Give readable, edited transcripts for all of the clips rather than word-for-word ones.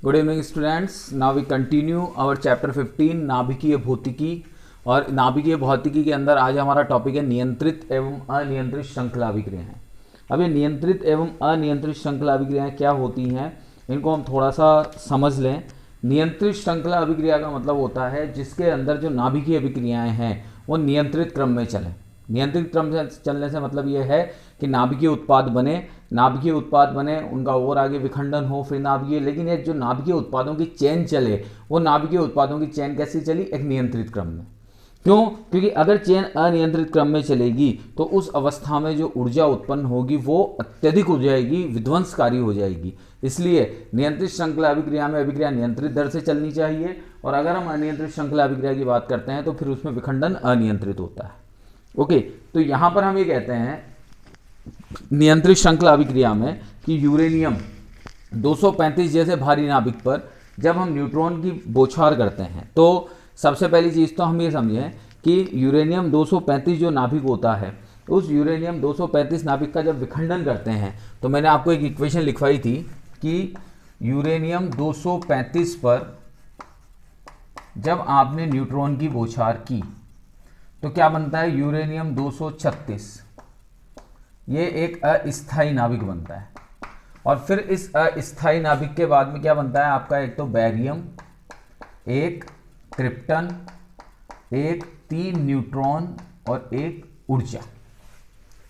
Good evening students, now we continue our chapter 15 नाभिकीय भौतिकी। और नाभिकीय भौतिकी के अंदर आज हमारा टॉपिक है नियंत्रित एवं अनियंत्रित श्रृंखला अभिक्रियाएं। अब ये नियंत्रित एवं अनियंत्रित श्रृंखला अभिक्रियाएं क्या होती हैं, इनको हम थोड़ा सा समझ लें। नियंत्रित श्रृंखला अभिक्रिया का मतलब होता है जिसके अंदर जो नाभिकीय अभिक्रियाएं हैं वो नियंत्रित क्रम में चलें। नियंत्रित क्रम से चलने से मतलब ये है कि नाभिकीय उत्पाद बने, उनका और आगे विखंडन हो, फिर नाभिकीय, लेकिन ये जो नाभिकीय उत्पादों की चेन चले, वो नाभिकीय उत्पादों की चेन कैसी चली? एक नियंत्रित क्रम में। क्यों? क्योंकि अगर चेन अनियंत्रित क्रम में चलेगी तो उस अवस्था में जो ऊर्जा उत्पन्न होगी वो अत्यधिक हो जाएगी, विध्वंसकारी हो जाएगी। इसलिए नियंत्रित श्रृंखला अभिक्रिया में अभिक्रिया नियंत्रित दर से चलनी चाहिए, और अगर हम अनियंत्रित श्रृंखला अभिक्रिया की बात करते हैं तो फिर उसमें विखंडन अनियंत्रित होता है। ओके, तो यहां पर हम ये कहते हैं नियंत्रित श्रृंखला अभिक्रिया में कि यूरेनियम 235 जैसे भारी नाभिक पर जब हम न्यूट्रॉन की बौछार करते हैं तो सबसे पहली चीज़ तो हम ये समझें कि यूरेनियम 235 जो नाभिक होता है, उस यूरेनियम 235 नाभिक का जब विखंडन करते हैं तो मैंने आपको एक इक्वेशन लिखवाई थी कि यूरेनियम 235 पर जब आपने न्यूट्रॉन की बौछार की तो क्या बनता है? यूरेनियम 236, ये एक अस्थायी नाभिक बनता है। और फिर इस अस्थायी नाभिक के बाद में क्या बनता है आपका? एक तो बैरियम, एक क्रिप्टन, एक 3 न्यूट्रॉन और एक ऊर्जा,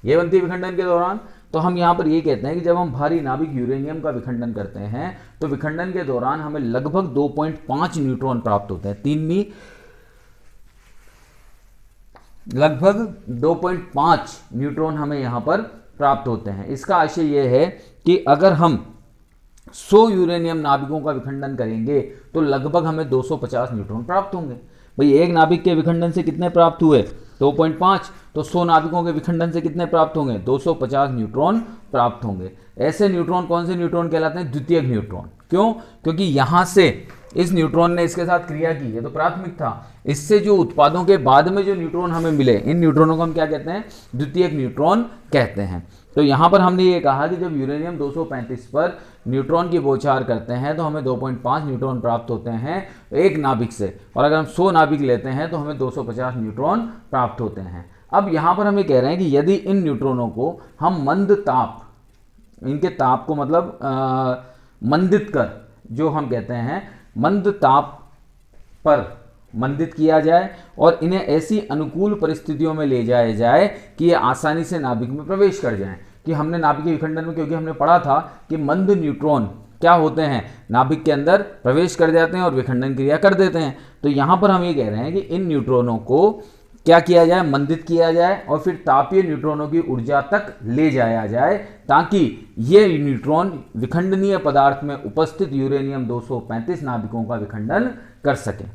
ये बनती है विखंडन के दौरान। तो हम यहां पर ये कहते हैं कि जब हम भारी नाभिक यूरेनियम का विखंडन करते हैं तो विखंडन के दौरान हमें लगभग 2.5 न्यूट्रॉन प्राप्त होते हैं। 3 नहीं, लगभग 2.5 न्यूट्रॉन हमें यहां पर प्राप्त होते हैं। इसका आशय यह है कि अगर हम 100 यूरेनियम नाभिकों का विखंडन करेंगे तो लगभग हमें 250 न्यूट्रॉन प्राप्त होंगे। भाई एक नाभिक के विखंडन से कितने प्राप्त हुए? 2.5, तो 100 नाभिकों के विखंडन से कितने प्राप्त होंगे? 250 न्यूट्रॉन प्राप्त होंगे। ऐसे न्यूट्रॉन कौन से न्यूट्रॉन कहलाते हैं? द्वितीयक न्यूट्रॉन। क्यों? क्योंकि यहां से इस न्यूट्रॉन ने इसके साथ क्रिया की, ये तो प्राथमिक था। इससे जो उत्पादों के बाद में जो न्यूट्रॉन हमें मिले, इन न्यूट्रॉनों को हम क्या कहते हैं? द्वितीयक न्यूट्रॉन कहते हैं। तो यहां पर हमने ये कहा कि जब यूरेनियम 235 पर न्यूट्रॉन की बौछार करते हैं तो हमें 2.5 न्यूट्रॉन प्राप्त होते हैं एक नाभिक से, और अगर हम 100 नाभिक लेते हैं तो हमें 250 न्यूट्रॉन प्राप्त होते हैं। अब यहां पर हम ये कह रहे हैं कि यदि इन न्यूट्रॉनों को हम मंद ताप, इनके ताप को मतलब मंदित कर, जो हम कहते हैं मंद ताप पर मंदित किया जाए और इन्हें ऐसी अनुकूल परिस्थितियों में ले जाया जाए कि ये आसानी से नाभिक में प्रवेश कर जाएं। कि हमने नाभिकीय विखंडन में, क्योंकि हमने पढ़ा था कि मंद न्यूट्रॉन क्या होते हैं, नाभिक के अंदर प्रवेश कर जाते हैं और विखंडन क्रिया कर देते हैं। तो यहां पर हम ये कह रहे हैं कि इन न्यूट्रॉनों को क्या किया जाए? मंदित किया जाए और फिर तापीय न्यूट्रॉनों की ऊर्जा तक ले जाया जाए, ताकि ये न्यूट्रॉन विखंडनीय पदार्थ में उपस्थित यूरेनियम 235 नाभिकों का विखंडन कर सकें।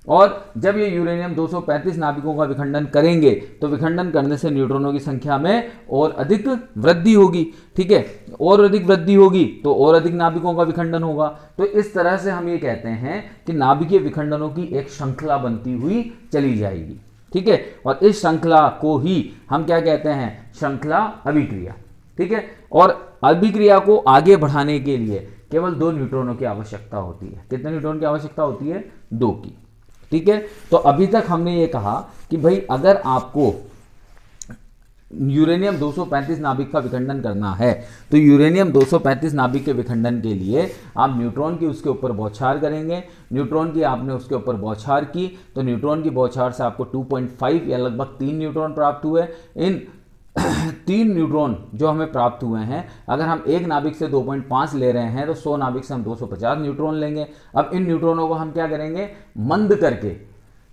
और जब ये यूरेनियम 235 नाभिकों का विखंडन करेंगे तो विखंडन करने से न्यूट्रॉनों की संख्या में और अधिक वृद्धि होगी। ठीक है, और अधिक वृद्धि होगी तो और अधिक नाभिकों का विखंडन होगा। तो इस तरह से हम ये कहते हैं कि नाभिकीय विखंडनों की एक श्रृंखला बनती हुई चली जाएगी। ठीक है, और इस श्रृंखला को ही हम क्या कहते हैं? श्रृंखला अभिक्रिया। ठीक है, और अभिक्रिया को आगे बढ़ाने के लिए केवल 2 न्यूट्रॉनों की आवश्यकता होती है। कितने न्यूट्रॉन की आवश्यकता होती है? 2 की। ठीक है, तो अभी तक हमने ये कहा कि भाई अगर आपको यूरेनियम 235 नाभिक का विखंडन करना है तो यूरेनियम 235 नाभिक के विखंडन के लिए आप न्यूट्रॉन की उसके ऊपर बौछार करेंगे। न्यूट्रॉन की आपने उसके ऊपर बौछार की तो न्यूट्रॉन की बौछार से आपको 2.5 या लगभग 3 न्यूट्रॉन प्राप्त हुए। इन 3 न्यूट्रॉन जो हमें प्राप्त हुए हैं, अगर हम एक नाभिक से 2.5 ले रहे हैं तो 100 नाभिक से हम 250 न्यूट्रॉन लेंगे। अब इन न्यूट्रॉनों को हम क्या करेंगे? मंद करके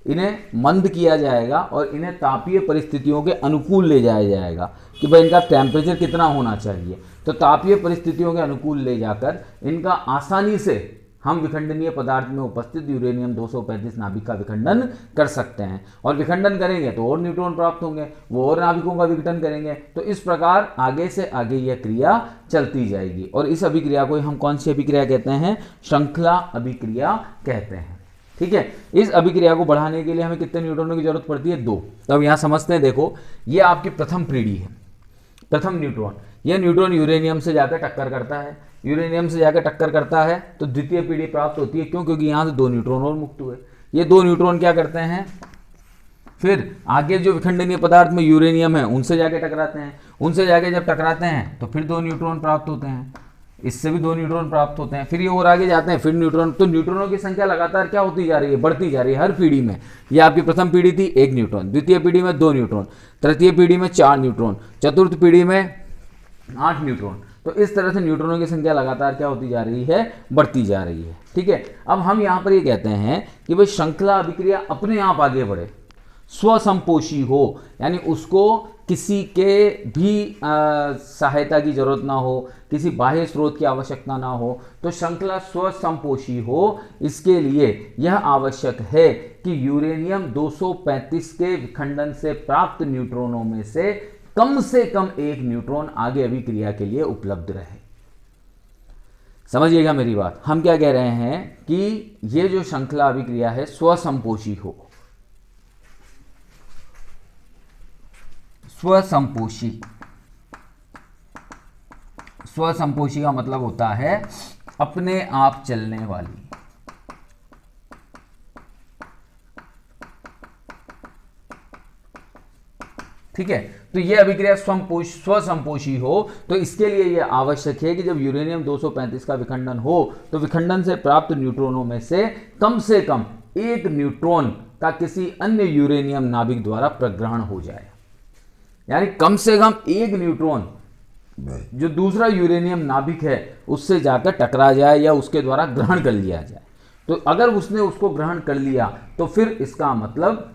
इन्हें मंद किया जाएगा और इन्हें तापीय परिस्थितियों के अनुकूल ले जाया जाएगा कि भाई इनका टेम्परेचर कितना होना चाहिए। तो तापीय परिस्थितियों के अनुकूल ले जाकर इनका आसानी से हम विखंडनीय पदार्थ में उपस्थित यूरेनियम 235 नाभिक का विखंडन कर सकते हैं। और विखंडन करेंगे तो और न्यूट्रॉन प्राप्त होंगे, वो और नाभिकों का विघटन करेंगे। तो इस प्रकार आगे से आगे यह क्रिया चलती जाएगी। और इस अभिक्रिया को हम कौन सी अभिक्रिया कहते हैं? श्रृंखला अभिक्रिया कहते हैं। ठीक है, इस अभिक्रिया को बढ़ाने के लिए हमें कितने न्यूट्रॉनों की जरूरत पड़ती है? 2। तो अब यहां समझते हैं, देखो ये आपकी प्रथम पीढ़ी है, प्रथम न्यूट्रॉन। यह न्यूट्रॉन यूरेनियम से जाकर टक्कर करता है, यूरेनियम से जाकर टक्कर करता है तो द्वितीय पीढ़ी प्राप्त होती है। क्यों? क्योंकि यहाँ से 2 न्यूट्रॉन और मुक्त हुए। ये 2 न्यूट्रॉन क्या करते हैं, फिर आगे जो विखंडनीय पदार्थ में यूरेनियम है उनसे जाके टकराते हैं, उनसे जाके जब टकराते हैं तो फिर 2 न्यूट्रॉन प्राप्त होते हैं, इससे भी 2 न्यूट्रॉन प्राप्त होते हैं, फिर ये और आगे जाते हैं, फिर न्यूट्रॉन। तो न्यूट्रॉनों की संख्या लगातार क्या होती जा रही है, बढ़ती जा रही है हर पीढ़ी में। ये आपकी प्रथम पीढ़ी थी 1 न्यूट्रॉन, द्वितीय पीढ़ी में 2 न्यूट्रॉन, तृतीय पीढ़ी में 4 न्यूट्रॉन, चतुर्थ पीढ़ी में 8 न्यूट्रॉन। तो इस तरह से न्यूट्रॉनों की संख्या लगातार क्या होती जा रही है, बढ़ती जा रही है। ठीक है, अब हम यहाँ पर ये कहते हैं कि भाई श्रृंखला अभिक्रिया अपने आप आगे बढ़े, स्वसंपोषी हो, यानी उसको किसी के भी सहायता की जरूरत ना हो, किसी बाह्य स्रोत की आवश्यकता ना हो, तो श्रृंखला स्वसंपोषी हो। इसके लिए यह आवश्यक है कि यूरेनियम 235 के विखंडन से प्राप्त न्यूट्रॉनों में से कम 1 न्यूट्रॉन आगे अभिक्रिया के लिए उपलब्ध रहे। समझिएगा मेरी बात, हम क्या कह रहे हैं कि ये जो श्रृंखला अभिक्रिया है स्वसंपोषी हो। स्वसंपोषी, स्वसंपोषी का मतलब होता है अपने आप चलने वाली। ठीक है, तो यह अभिक्रिया स्वसंपोषी हो, तो इसके लिए यह आवश्यक है कि जब यूरेनियम 235 का विखंडन हो तो विखंडन से प्राप्त न्यूट्रॉनों में से कम 1 न्यूट्रॉन का किसी अन्य यूरेनियम नाभिक द्वारा प्रग्रहण हो जाए। यानी कम से कम 1 न्यूट्रॉन जो दूसरा यूरेनियम नाभिक है उससे जाकर टकरा जाए या उसके द्वारा ग्रहण कर लिया जाए। तो अगर उसने उसको ग्रहण कर लिया तो फिर इसका मतलब,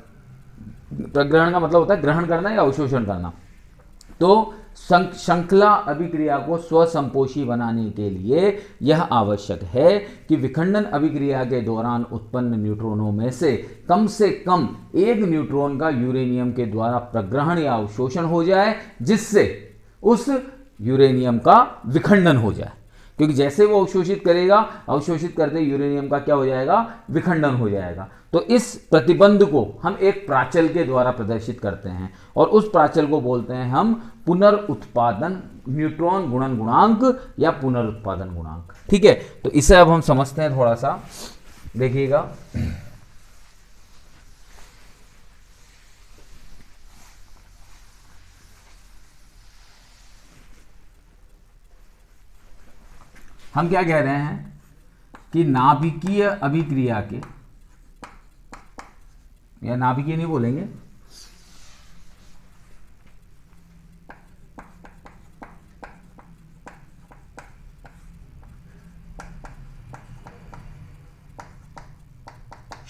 प्रग्रहण का मतलब होता है ग्रहण करना या अवशोषण करना। तो श्रृंखला अभिक्रिया को स्वसंपोषी बनाने के लिए यह आवश्यक है कि विखंडन अभिक्रिया के दौरान उत्पन्न न्यूट्रॉनों में से कम 1 न्यूट्रॉन का यूरेनियम के द्वारा प्रग्रहण या अवशोषण हो जाए, जिससे उस यूरेनियम का विखंडन हो जाए। क्योंकि जैसे वो अवशोषित करेगा, अवशोषित करते यूरेनियम का क्या हो जाएगा, विखंडन हो जाएगा। तो इस प्रतिबंध को हम एक प्राचल के द्वारा प्रदर्शित करते हैं और उस प्राचल को बोलते हैं हम पुनर्उत्पादन न्यूट्रॉन गुणन गुणांक या पुनरुत्पादन गुणांक। ठीक है, तो इसे अब हम समझते हैं, थोड़ा सा देखिएगा। हम क्या कह रहे हैं कि नाभिकीय अभिक्रिया के, या नाभिकीय नहीं बोलेंगे,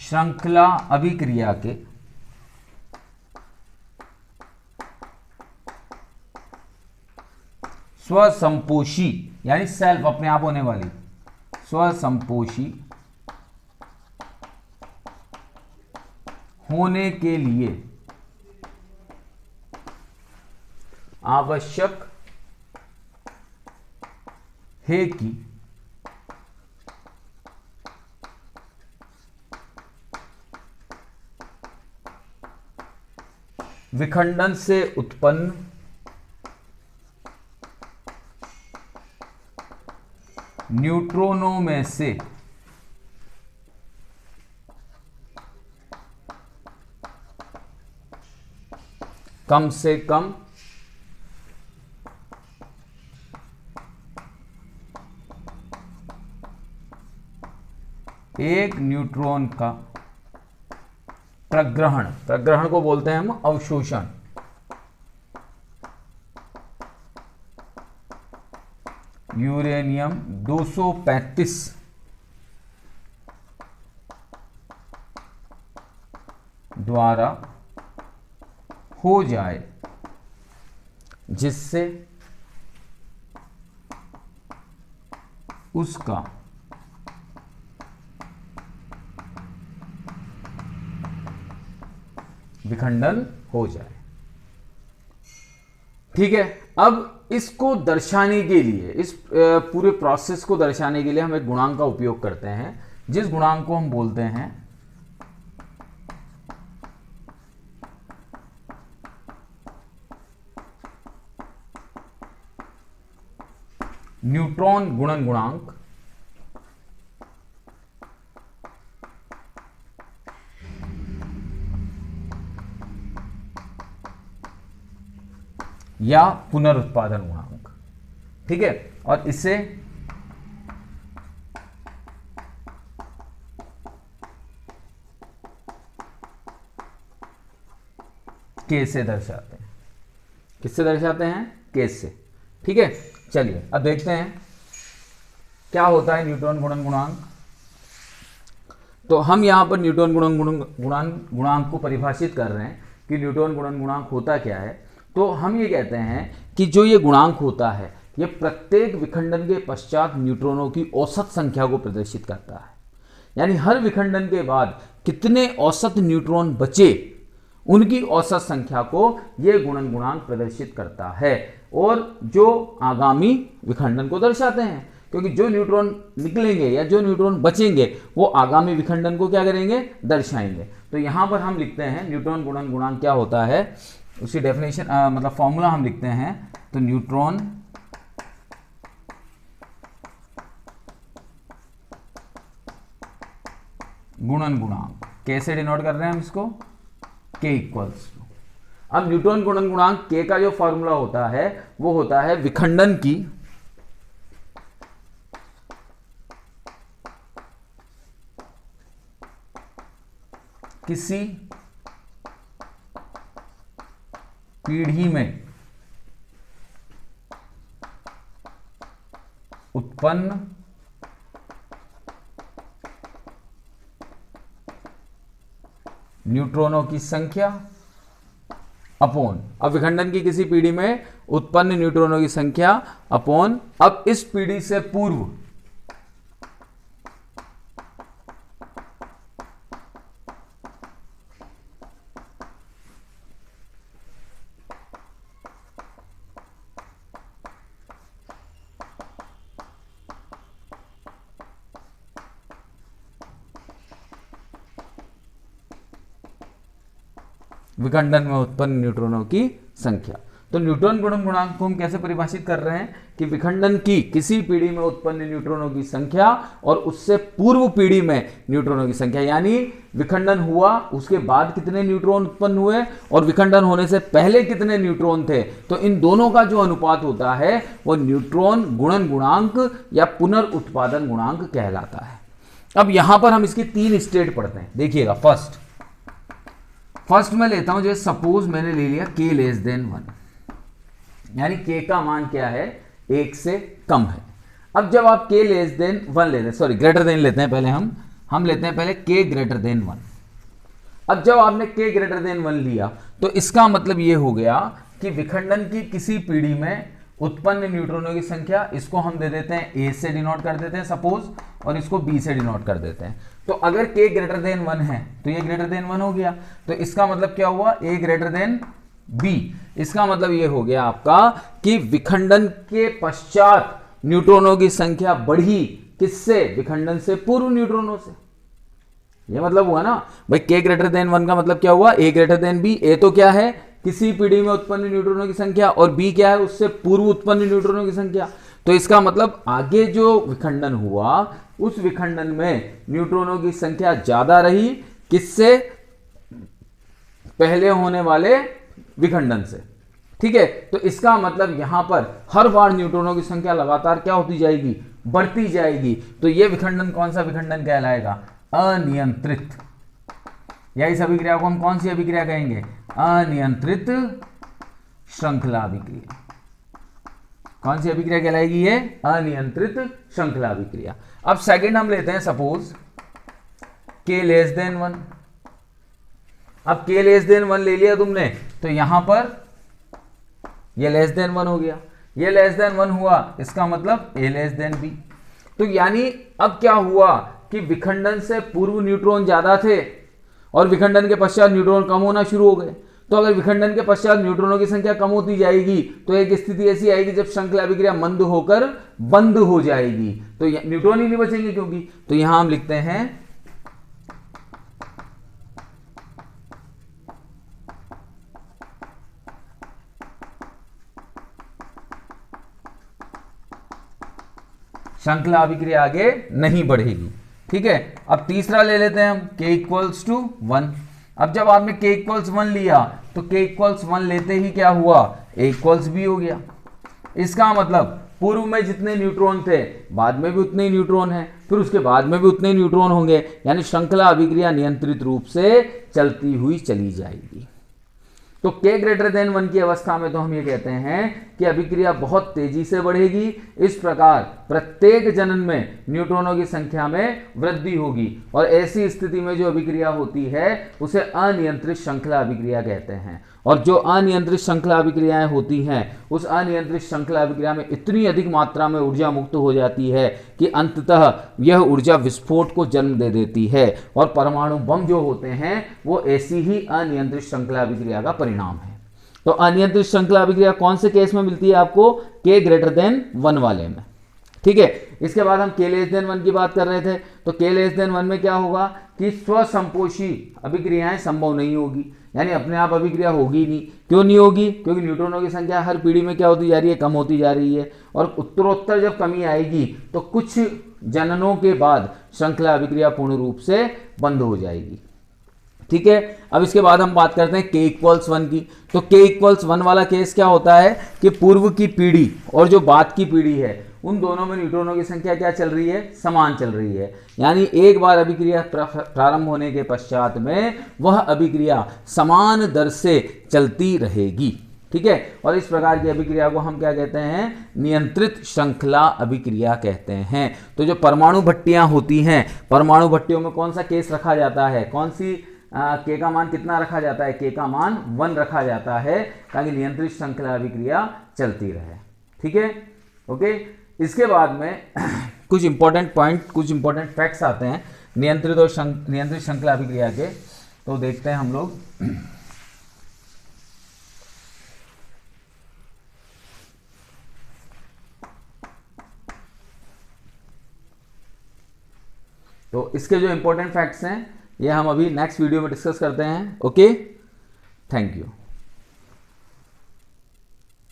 श्रृंखला अभिक्रिया के स्वसंपोषी, यानी सेल्फ अपने आप होने वाली, स्वसंपोषी होने के लिए आवश्यक है कि विखंडन से उत्पन्न न्यूट्रॉनों में से कम 1 न्यूट्रॉन का प्रग्रहण को बोलते हैं हम अवशोषण, यूरेनियम 235 द्वारा हो जाए, जिससे उसका विखंडन हो जाए। ठीक है, अब इसको दर्शाने के लिए, इस पूरे प्रोसेस को दर्शाने के लिए हम एक गुणांक का उपयोग करते हैं, जिस गुणांक को हम बोलते हैं न्यूट्रॉन गुणन गुणांक या पुनरुत्पादन गुणांक। ठीक है, और इसे के से दर्शाते हैं। किससे दर्शाते हैं? के से। ठीक है, चलिए अब देखते हैं क्या होता है न्यूटन गुणन गुणांक। तो हम यहां पर न्यूटन गुणांक को परिभाषित कर रहे हैं कि न्यूटन गुणन गुणांक होता क्या है। तो हम ये कहते हैं कि जो ये गुणांक होता है ये प्रत्येक विखंडन के पश्चात न्यूट्रॉनों की औसत संख्या को प्रदर्शित करता है। यानी हर विखंडन के बाद कितने औसत न्यूट्रॉन बचे उनकी औसत संख्या को यह गुणन गुणांक प्रदर्शित करता है, और जो आगामी विखंडन को दर्शाते हैं, क्योंकि जो न्यूट्रॉन निकलेंगे या जो न्यूट्रॉन बचेंगे वो आगामी विखंडन को क्या करेंगे? दर्शाएंगे। तो यहां पर हम लिखते हैं न्यूट्रॉन गुणन गुणांक क्या होता है, उसकी डेफिनेशन मतलब फॉर्मूला हम लिखते हैं। तो न्यूट्रॉन गुणन गुणांक कैसे डिनोट कर रहे हैं हम इसको? के इक्वल्स टू। अब न्यूटन गुणन गुणांक के का जो फॉर्मूला होता है वो होता है विखंडन की किसी पीढ़ी में उत्पन्न न्यूट्रॉनों की संख्या अपॉन, अब विखंडन की किसी पीढ़ी में उत्पन्न न्यूट्रॉनों की संख्या अपॉन, अब इस पीढ़ी से पूर्व विखंडन में उत्पन्न न्यूट्रॉनों की संख्या। तो न्यूटन गुणन गुणांक को हम कैसे परिभाषित कर रहे हैं कि विखंडन की किसी पीढ़ी में उत्पन्न न्यूट्रॉनों की संख्या और उससे पूर्व पीढ़ी में न्यूट्रॉनों की संख्या, यानी विखंडन हुआ उसके बाद कितने न्यूट्रॉन उत्पन्न हुए और विखंडन होने से पहले कितने न्यूट्रॉन थे, तो इन दोनों का जो अनुपात होता है वो न्यूट्रॉन गुणन गुणांक या पुनर्उत्पादन गुणांक कहलाता है। अब यहां पर हम इसकी 3 स्टेट पढ़ते हैं। देखिएगा, फर्स्ट में लेता हूं, जैसे सपोज मैंने ले लिया k लेस देन 1, यानी k का मान क्या है? 1 से कम है। अब जब आप k लेस देन 1 लेते हैं, सॉरी ग्रेटर देन लेते हैं पहले, हम लेते हैं पहले k ग्रेटर देन 1। अब जब आपने k ग्रेटर देन 1 लिया तो इसका मतलब ये हो गया कि विखंडन की किसी पीढ़ी में उत्पन्न न्यूट्रॉनों की संख्या, इसको हम दे देते हैं a से डिनोट कर देते हैं सपोज, और इसको b से डिनोट कर देते हैं। तो अगर k ग्रेटर देन 1 है तो ये ग्रेटर देन 1 हो गया, तो इसका मतलब क्या हुआ? a greater than b। इसका मतलब ये हो गया आपका कि विखंडन के पश्चात न्यूट्रॉनों की संख्या बढ़ी, किससे? विखंडन से पूर्व न्यूट्रॉनों से। ये मतलब हुआ ना भाई, k ग्रेटर देन 1 का मतलब क्या हुआ? a greater than b। a तो क्या है? किसी पीढ़ी में उत्पन्न न्यूट्रॉनों की संख्या, और b क्या है? उससे पूर्व उत्पन्न न्यूट्रॉनों की संख्या। तो इसका मतलब आगे जो विखंडन हुआ उस विखंडन में न्यूट्रॉनों की संख्या ज्यादा रही, किससे? पहले होने वाले विखंडन से। ठीक है, तो इसका मतलब यहां पर हर बार न्यूट्रॉनों की संख्या लगातार क्या होती जाएगी? बढ़ती जाएगी। तो यह विखंडन कौन सा विखंडन कहलाएगा? अनियंत्रित। या इस अभिक्रिया को हम कौन सी अभिक्रिया कहेंगे? अनियंत्रित श्रृंखला अभिक्रिया। कौन सी अभिक्रिया कहलाएगी ये? अनियंत्रित श्रृंखला अभिक्रिया। अब सेकंड हम लेते हैं सपोज k लेस देन 1। अब k लेस देन 1 ले लिया तुमने, तो यहां पर ये लेस देन 1 हो गया, ये लेस देन 1 हुआ, इसका मतलब a लेस देन b। तो यानी अब क्या हुआ कि विखंडन से पूर्व न्यूट्रॉन ज्यादा थे और विखंडन के पश्चात न्यूट्रॉन कम होना शुरू हो गए। तो अगर विखंडन के पश्चात न्यूट्रॉनों की संख्या कम होती जाएगी तो एक स्थिति ऐसी आएगी जब श्रृंखला अभिक्रिया मंद होकर बंद हो जाएगी, तो न्यूट्रॉन ही नहीं बचेंगे क्योंकि। तो यहां हम लिखते हैं श्रृंखला अभिक्रिया आगे नहीं बढ़ेगी। ठीक है, अब तीसरा ले लेते हैं हम k इक्वल्स टू 1। अब जब आपने k इक्वल्स 1 लिया तो k इक्वल्स 1 लेते ही क्या हुआ, a इक्वल्स b हो गया। इसका मतलब पूर्व में जितने न्यूट्रॉन थे बाद में भी उतने ही न्यूट्रॉन हैं, फिर उसके बाद में भी उतने ही न्यूट्रॉन होंगे, यानी श्रृंखला अभिक्रिया नियंत्रित रूप से चलती हुई चली जाएगी। तो k ग्रेटर देन 1 की अवस्था में तो हम ये कहते हैं कि अभिक्रिया बहुत तेजी से बढ़ेगी। इस प्रकार प्रत्येक जनन में न्यूट्रॉनों की संख्या में वृद्धि होगी और ऐसी स्थिति में जो अभिक्रिया होती है उसे अनियंत्रित श्रृंखला अभिक्रिया कहते हैं। और जो अनियंत्रित श्रृंखला अभिक्रियाएं होती हैं उस अनियंत्रित श्रृंखला अभिक्रिया में इतनी अधिक मात्रा में ऊर्जा मुक्त हो जाती है कि अंततः यह ऊर्जा विस्फोट को जन्म दे देती है और परमाणु बम जो होते हैं वो ऐसी ही अनियंत्रित श्रृंखला अभिक्रिया का परिणाम है। तो अनियंत्रित श्रृंखला अभिक्रिया कौन से केस में मिलती है आपको, k ग्रेटर देन 1 वाले में। ठीक है, इसके बाद हम k लेस देन 1 की बात कर रहे थे, तो k लेस देन 1 में क्या होगा कि स्वसंपोषी अभिक्रियाएं संभव नहीं होगी, यानी अपने आप अभिक्रिया होगी नहीं। क्यों नहीं होगी, क्योंकि न्यूट्रॉनों की संख्या हर पीढ़ी में क्या होती जा रही है, कम होती जा रही है, और उत्तरोत्तर जब कमी आएगी तो कुछ जननों के बाद श्रृंखला अभिक्रिया पूर्ण रूप से बंद हो जाएगी। ठीक है, अब इसके बाद हम बात करते हैं k इक्वल्स 1 की। तो k इक्वल्स 1 वाला केस क्या होता है कि पूर्व की पीढ़ी और जो बाद की पीढ़ी है उन दोनों में न्यूट्रॉनों की संख्या क्या चल रही है, समान चल रही है, यानी एक बार अभिक्रिया प्रारंभ होने के पश्चात में वह अभिक्रिया समान दर से चलती रहेगी। ठीक है, और इस प्रकार की अभिक्रिया को हम क्या कहते हैं, नियंत्रित श्रृंखला अभिक्रिया कहते हैं। तो जो परमाणु भट्टियां होती हैं, परमाणु भट्टियों में कौन सा केस रखा जाता है, कौन सी k का मान कितना रखा जाता है, k का मान 1 रखा जाता है ताकि नियंत्रित श्रृंखला अभिक्रिया चलती रहे। ठीक है, ओके। इसके बाद में कुछ इंपॉर्टेंट पॉइंट, कुछ इंपॉर्टेंट फैक्ट्स आते हैं नियंत्रित और नियंत्रित श्रृंखला अभिक्रिया के, तो देखते हैं हम लोग। तो इसके जो इंपॉर्टेंट फैक्ट्स हैं ये हम अभी नेक्स्ट वीडियो में डिस्कस करते हैं। Okay, thank you.